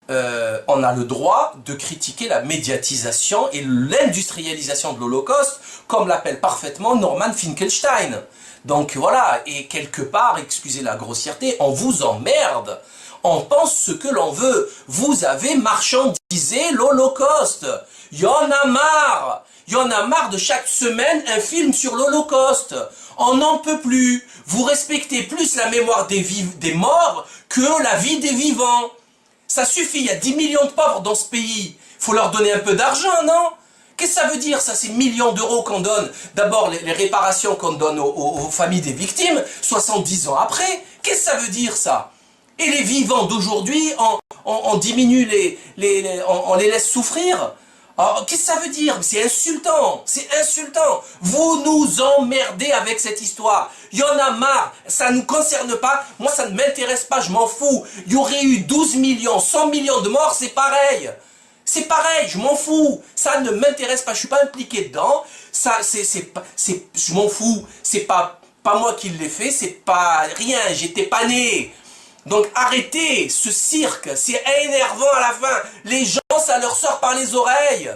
on a le droit de critiquer la médiatisation et l'industrialisation de l'Holocauste, comme l'appelle parfaitement Norman Finkelstein. Donc voilà, et quelque part, excusez la grossièreté, on vous emmerde. On pense ce que l'on veut. Vous avez marchandisé l'Holocauste. Il y en a marre. Il y en a marre de chaque semaine un film sur l'Holocauste. On n'en peut plus. Vous respectez plus la mémoire des morts que la vie des vivants. Ça suffit, il y a 10 millions de pauvres dans ce pays. Il faut leur donner un peu d'argent, non? Qu'est-ce que ça veut dire, ça, ces millions d'euros qu'on donne? D'abord, les réparations qu'on donne aux familles des victimes, 70 ans après. Qu'est-ce que ça veut dire, ça? Et les vivants d'aujourd'hui, on diminue on les laisse souffrir. Alors, qu'est-ce que ça veut dire? C'est insultant, c'est insultant. Vous nous emmerdez avec cette histoire. Il y en a marre, ça ne nous concerne pas. Moi, ça ne m'intéresse pas, je m'en fous. Il y aurait eu 12 millions, 100 millions de morts, c'est pareil. C'est pareil, je m'en fous. Ça ne m'intéresse pas, je suis pas impliqué dedans. Ça, je m'en fous. C'est pas moi qui l'ai fait, c'est pas rien, j'étais pas né. Donc arrêtez ce cirque, c'est énervant à la fin. Les gens, ça leur sort par les oreilles.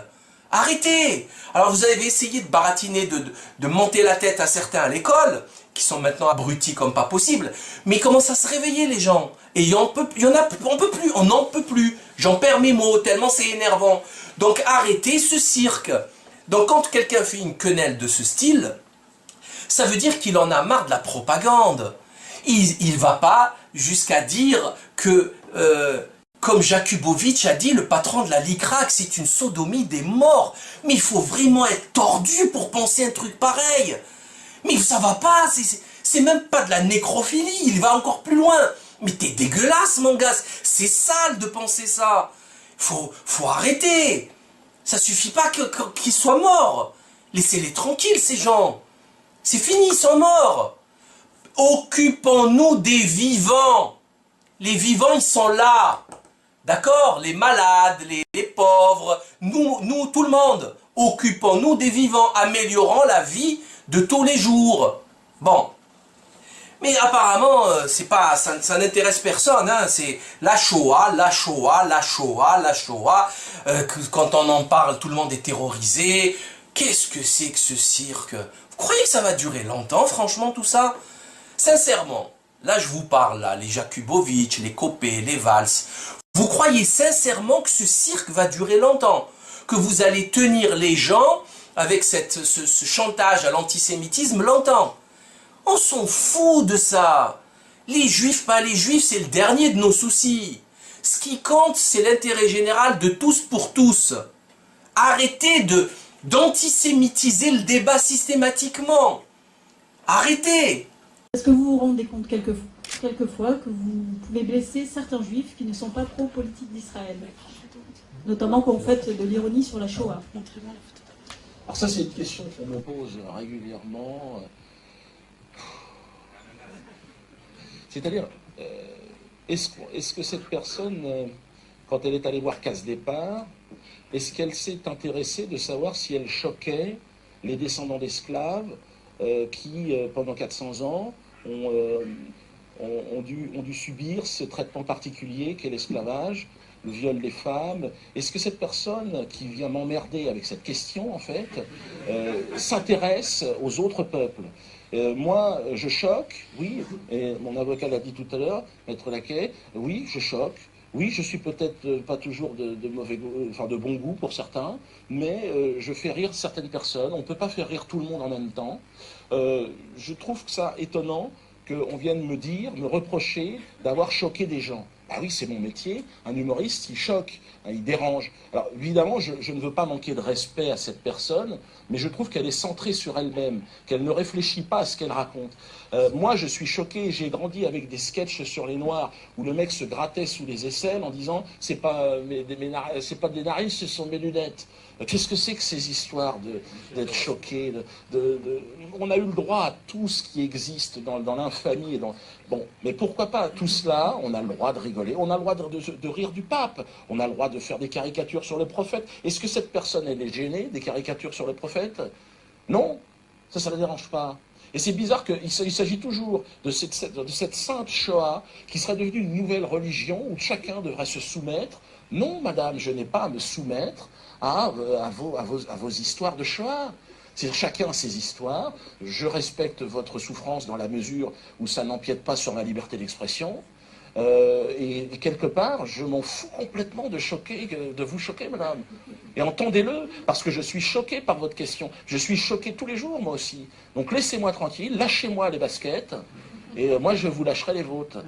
Arrêtez. Alors vous avez essayé de baratiner, de monter la tête à certains à l'école, qui sont maintenant abrutis comme pas possible. Mais ils commencent à se réveiller, les gens. Et on n'en peut plus. J'en perds mes mots, tellement c'est énervant. Donc arrêtez ce cirque. Donc quand quelqu'un fait une quenelle de ce style, ça veut dire qu'il en a marre de la propagande. Il ne va pas jusqu'à dire que, comme Jakubowicz a dit, le patron de la LICRA, c'est une sodomie des morts. Mais il faut vraiment être tordu pour penser un truc pareil. Mais ça va pas, c'est même pas de la nécrophilie, il va encore plus loin. Mais t'es dégueulasse, mon gars, c'est sale de penser ça. Faut arrêter. Ça suffit pas qu'ils soient morts. Laissez-les tranquilles, ces gens. C'est fini, ils sont morts. Occupons-nous des vivants. Les vivants, ils sont là. D'accord? Les malades, les pauvres, nous, tout le monde. Occupons-nous des vivants, améliorons la vie de tous les jours. Bon. Mais apparemment, ça n'intéresse personne. Hein. C'est la Shoah, la Shoah, la Shoah, la Shoah. Quand on en parle, tout le monde est terrorisé. Qu'est-ce que c'est que ce cirque? Vous croyez que ça va durer longtemps, franchement, tout ça? Sincèrement, là je vous parle, là, les Jakubowicz, les Copé, les Valls. Vous croyez sincèrement que ce cirque va durer longtemps? Que vous allez tenir les gens avec ce chantage à l'antisémitisme longtemps? On s'en fout de ça. Les juifs, pas les juifs, c'est le dernier de nos soucis. Ce qui compte, c'est l'intérêt général de tous pour tous. Arrêtez d'antisémitiser le débat systématiquement. Arrêtez. Est-ce que vous vous rendez compte quelquefois que vous pouvez blesser certains juifs qui ne sont pas pro-politique d'Israël? Notamment quand vous faites de l'ironie sur la Shoah. Alors ça, c'est une question qu'on me pose régulièrement. C'est-à-dire, est-ce que cette personne, quand elle est allée voir Casse Départ, est-ce qu'elle s'est intéressée de savoir si elle choquait les descendants d'esclaves qui, pendant 400 ans, ont dû subir ce traitement particulier qu'est l'esclavage, le viol des femmes? Est-ce que cette personne qui vient m'emmerder avec cette question, en fait, s'intéresse aux autres peuples? Moi, je choque, oui, et mon avocat l'a dit tout à l'heure, Maître Laquet, oui, je choque. Oui, je suis peut-être pas toujours de mauvais goût, enfin de bon goût pour certains, mais je fais rire certaines personnes. On ne peut pas faire rire tout le monde en même temps. Je trouve que ça étonnant qu'on vienne me reprocher d'avoir choqué des gens. Bah oui, c'est mon métier. Un humoriste, il choque, hein, il dérange. Alors évidemment, je ne veux pas manquer de respect à cette personne, mais je trouve qu'elle est centrée sur elle-même, qu'elle ne réfléchit pas à ce qu'elle raconte. Moi, je suis choqué. J'ai grandi avec des sketchs sur les Noirs où le mec se grattait sous les aisselles en disant « c'est pas des narines, ce sont mes lunettes ». Qu'est-ce que c'est que ces histoires d'être choqué On a eu le droit à tout ce qui existe dans l'infamie. Bon, mais pourquoi pas? Tout cela, on a le droit de rigoler, on a le droit de rire du pape, on a le droit de faire des caricatures sur le prophète. Est-ce que cette personne, elle est gênée des caricatures sur le prophète? Non, ça ne la dérange pas. Et c'est bizarre qu'il s'agit toujours de cette sainte Shoah qui serait devenue une nouvelle religion où chacun devrait se soumettre. Non, madame, je n'ai pas à me soumettre à vos histoires de Shoah. C'est chacun ses histoires. Je respecte votre souffrance dans la mesure où ça n'empiète pas sur ma liberté d'expression. Et quelque part, je m'en fous complètement de vous choquer, madame. Et entendez-le, parce que je suis choqué par votre question. Je suis choqué tous les jours, moi aussi. Donc laissez-moi tranquille, lâchez-moi les baskets, et moi je vous lâcherai les vôtres.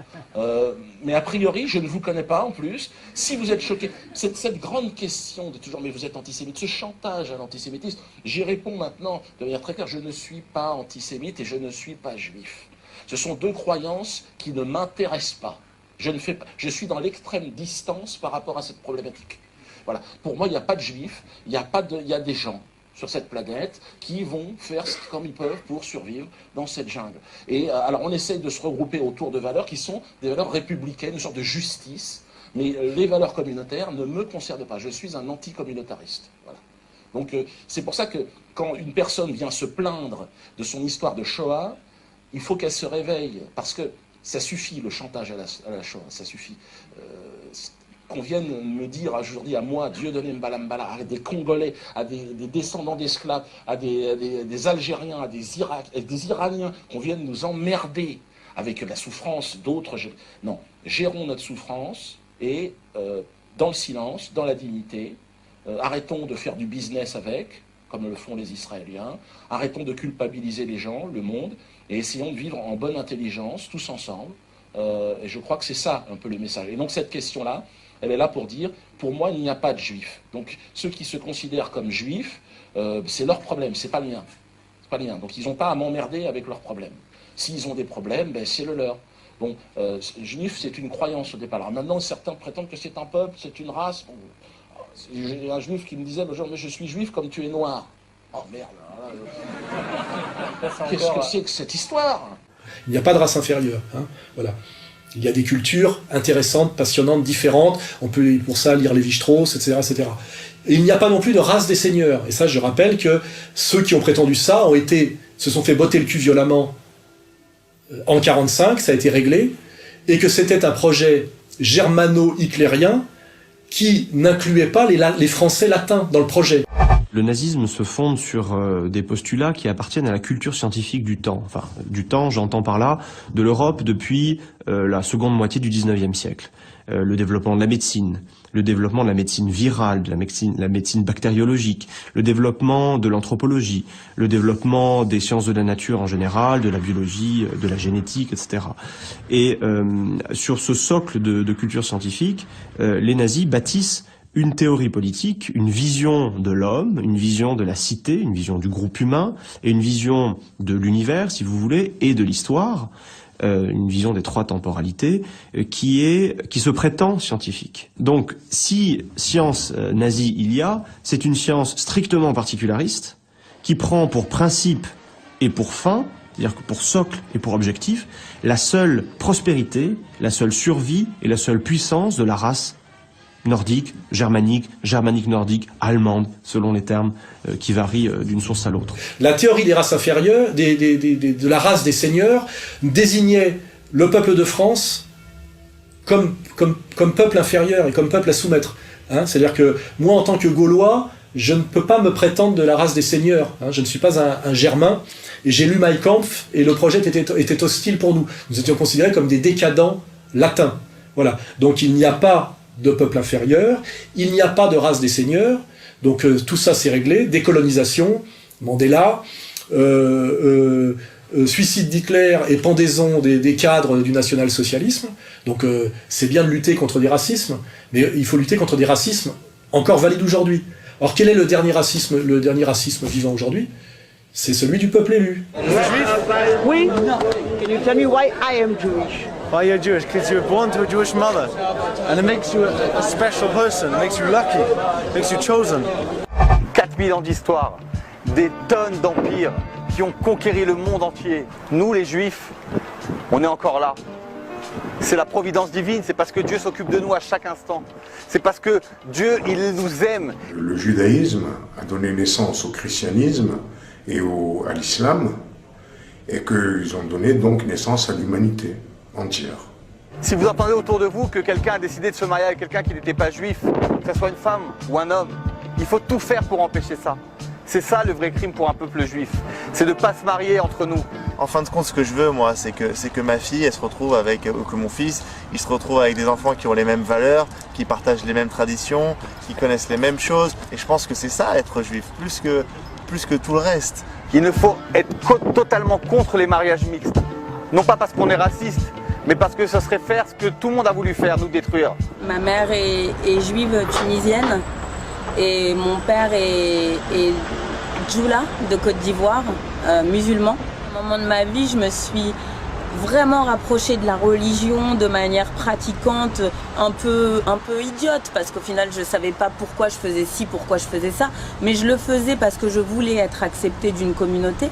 Mais a priori, je ne vous connais pas en plus. Si vous êtes choqué, cette grande question de toujours, mais vous êtes antisémite, ce chantage à l'antisémitisme, j'y réponds maintenant de manière très claire, je ne suis pas antisémite et je ne suis pas juif. Ce sont deux croyances qui ne m'intéressent pas. Je suis dans l'extrême distance par rapport à cette problématique. Voilà. Pour moi, il n'y a pas de juifs, il y a des gens sur cette planète qui vont faire comme ils peuvent pour survivre dans cette jungle. Et alors, on essaye de se regrouper autour de valeurs qui sont des valeurs républicaines, une sorte de justice, mais les valeurs communautaires ne me concernent pas. Je suis un anticommunautariste. Voilà. Donc, c'est pour ça que quand une personne vient se plaindre de son histoire de Shoah, il faut qu'elle se réveille, parce que ça suffit, le chantage à la Shoah, ça suffit. Qu'on vienne me dire aujourd'hui à moi, Dieudonné Mbalambala, à des Congolais, à des descendants d'esclaves, à des Algériens, à des Iraniens, qu'on vienne nous emmerder avec la souffrance d'autres. Non, gérons notre souffrance et dans le silence, dans la dignité, arrêtons de faire du business avec, comme le font les Israéliens, arrêtons de culpabiliser les gens, le monde, et essayons de vivre en bonne intelligence, tous ensemble. Et je crois que c'est ça un peu le message. Et donc cette question-là, elle est là pour dire, pour moi, il n'y a pas de juifs. Donc ceux qui se considèrent comme juifs, c'est leur problème, c'est pas le mien. C'est pas le mien. Donc ils n'ont pas à m'emmerder avec leurs problèmes. S'ils ont des problèmes, ben, c'est le leur. Bon, juif, c'est une croyance au départ. Alors maintenant, certains prétendent que c'est un peuple, c'est une race. Bon, j'ai un juif qui me disait le jour, mais je suis juif comme tu es noir. Oh merde, qu'est-ce que c'est que cette histoire? Il n'y a pas de race inférieure. Hein, voilà. Il y a des cultures intéressantes, passionnantes, différentes. On peut pour ça lire Lévi-Strauss, etc., etc. Et il n'y a pas non plus de race des seigneurs. Et ça, je rappelle que ceux qui ont prétendu ça se sont fait botter le cul violemment en 1945, ça a été réglé, et que c'était un projet germano-hitlérien qui n'incluait pas les Français latins dans le projet. Le nazisme se fonde sur des postulats qui appartiennent à la culture scientifique du temps. Enfin, du temps, j'entends par là, de l'Europe depuis la seconde moitié du 19e siècle. Le développement de la médecine, le développement de la médecine virale, de la médecine bactériologique, le développement de l'anthropologie, le développement des sciences de la nature en général, de la biologie, de la génétique, etc. Et sur ce socle de culture scientifique, les nazis bâtissent une théorie politique, une vision de l'homme, une vision de la cité, une vision du groupe humain, et une vision de l'univers, si vous voulez, et de l'histoire, une vision des trois temporalités, qui se prétend scientifique. Donc, si science nazie il y a, c'est une science strictement particulariste, qui prend pour principe et pour fin, c'est-à-dire que pour socle et pour objectif, la seule prospérité, la seule survie et la seule puissance de la race nordique, germanique nordique, allemande, selon les termes qui varient d'une source à l'autre. La théorie des races inférieures, de la race des seigneurs, désignait le peuple de France comme peuple inférieur et comme peuple à soumettre. Hein, c'est-à-dire que moi, en tant que Gaulois, je ne peux pas me prétendre de la race des seigneurs. Hein, je ne suis pas un Germain. Et j'ai lu Mein Kampf et le projet était hostile pour nous. Nous étions considérés comme des décadents latins. Voilà. Donc il n'y a pas de peuple inférieur, il n'y a pas de race des seigneurs, donc tout ça c'est réglé, décolonisation, Mandela, suicide d'Hitler et pendaison des cadres du national-socialisme, donc c'est bien de lutter contre des racismes, mais il faut lutter contre des racismes encore valides aujourd'hui. Or quel est le dernier racisme vivant aujourd'hui? C'est celui du peuple élu. Oui. Can you tell me why I am Jewish? Why you're Jewish? Because you were born to a Jewish mother, and it makes you a special person, it makes you lucky, it makes you chosen. 4000 ans d'histoire, des tonnes d'empires qui ont conquéri le monde entier. Nous, les Juifs, on est encore là. C'est la providence divine, c'est parce que Dieu s'occupe de nous à chaque instant. C'est parce que Dieu, il nous aime. Le judaïsme a donné naissance au christianisme et à l'islam. et qu'ils ont donné donc naissance à l'humanité entière. Si vous entendez autour de vous que quelqu'un a décidé de se marier avec quelqu'un qui n'était pas juif, que ce soit une femme ou un homme, il faut tout faire pour empêcher ça. C'est ça le vrai crime pour un peuple juif, c'est de ne pas se marier entre nous. En fin de compte, ce que je veux, moi, c'est que ma fille, elle se retrouve avec, ou que mon fils, il se retrouve avec des enfants qui ont les mêmes valeurs, qui partagent les mêmes traditions, qui connaissent les mêmes choses. Et je pense que c'est ça, être juif, plus que tout le reste. Il ne faut être totalement contre les mariages mixtes. Non pas parce qu'on est raciste, mais parce que ce serait faire ce que tout le monde a voulu faire, nous détruire. Ma mère est juive tunisienne et mon père est djoula de Côte d'Ivoire, musulman. À un moment de ma vie, je me suis vraiment rapprochée de la religion de manière pratiquante, un peu idiote, parce qu'au final je savais pas pourquoi je faisais ci, pourquoi je faisais ça, mais je le faisais parce que je voulais être acceptée d'une communauté.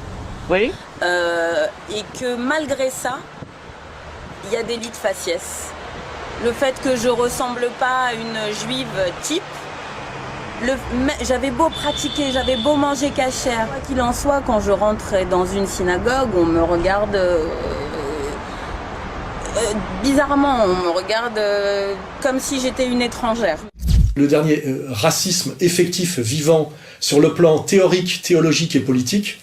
Oui. Et que malgré ça, il y a des lits de faciès. Le fait que je ressemble pas à une juive type, j'avais beau pratiquer, j'avais beau manger cachère. Quoi qu'il en soit, quand je rentrais dans une synagogue, on me regarde bizarrement, on me regarde comme si j'étais une étrangère. Le dernier racisme effectif, vivant, sur le plan théorique, théologique et politique,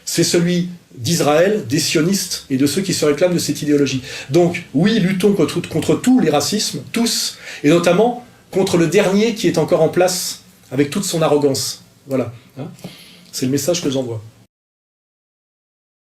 c'est celui d'Israël, des sionistes et de ceux qui se réclament de cette idéologie. Donc, oui, luttons contre tous les racismes, tous, et notamment contre le dernier qui est encore en place avec toute son arrogance. Voilà. C'est le message que j'envoie.